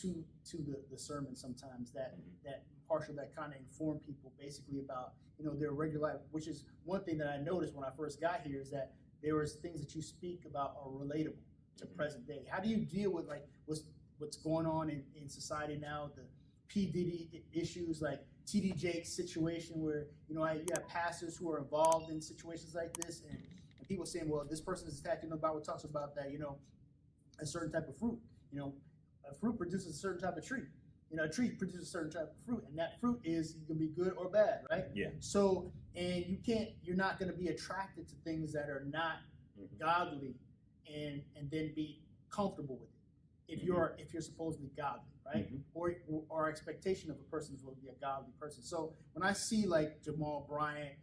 to the sermon sometimes that partial that kind of inform people basically about their regular life, which is one thing that I noticed when I first got here is that there was things that you speak about are relatable to present day. How do you deal with like what's going on in society now, the P. Diddy issues, like T.D. Jakes situation where you have pastors who are involved in situations like this, and people saying, well, this person is attacking. The Bible talks about that, a certain type of fruit. A fruit produces a certain type of tree. A tree produces a certain type of fruit, and that fruit is going to be good or bad, right? Yeah. So, and you're not going to be attracted to things that are not godly, and then be comfortable with it. If you're supposedly godly, right? Or our expectation of a person is going to be a godly person. So when I see like Jamal Bryant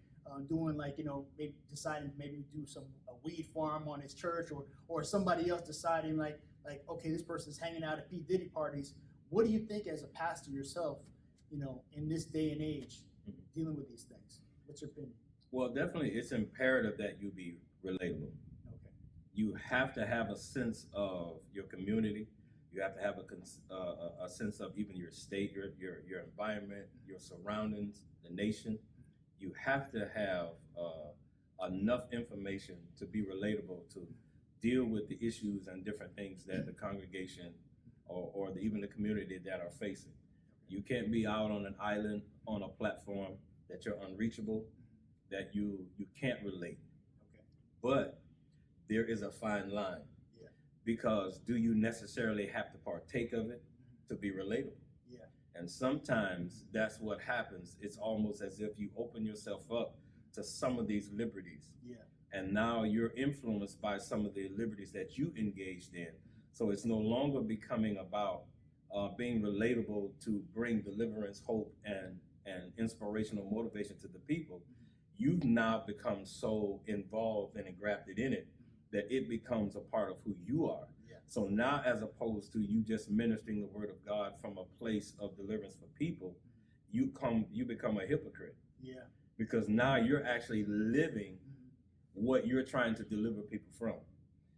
doing maybe deciding maybe do a weed farm on his church, or somebody else deciding like okay, this person's hanging out at P. Diddy parties. What do you think as a pastor yourself, in this day and age, dealing with these things? What's your opinion? Well, definitely, it's imperative that you be relatable. Okay. You have to have a sense of your community. You have to have a sense of even your state, your environment, your surroundings, the nation. You have to have enough information to be relatable, to deal with the issues and different things that the congregation or even the community that are facing. You can't be out on an island on a platform that you're unreachable, that you can't relate. Okay. But there is a fine line. Yeah. Because do you necessarily have to partake of it to be relatable? Yeah. And sometimes that's what happens. It's almost as if you open yourself up to some of these liberties. Yeah. And now you're influenced by some of the liberties that you engaged in. So it's no longer becoming about being relatable to bring deliverance, hope, and inspirational motivation to the people. You've now become so involved and engrafted in it that it becomes a part of who you are. Yeah. So now, as opposed to you just ministering the word of God from a place of deliverance for people, you become a hypocrite. Yeah. Because now you're actually living what you're trying to deliver people from.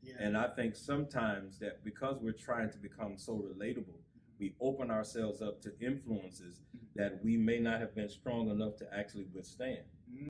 Yeah. And I think sometimes that because we're trying to become so relatable, we open ourselves up to influences that we may not have been strong enough to actually withstand.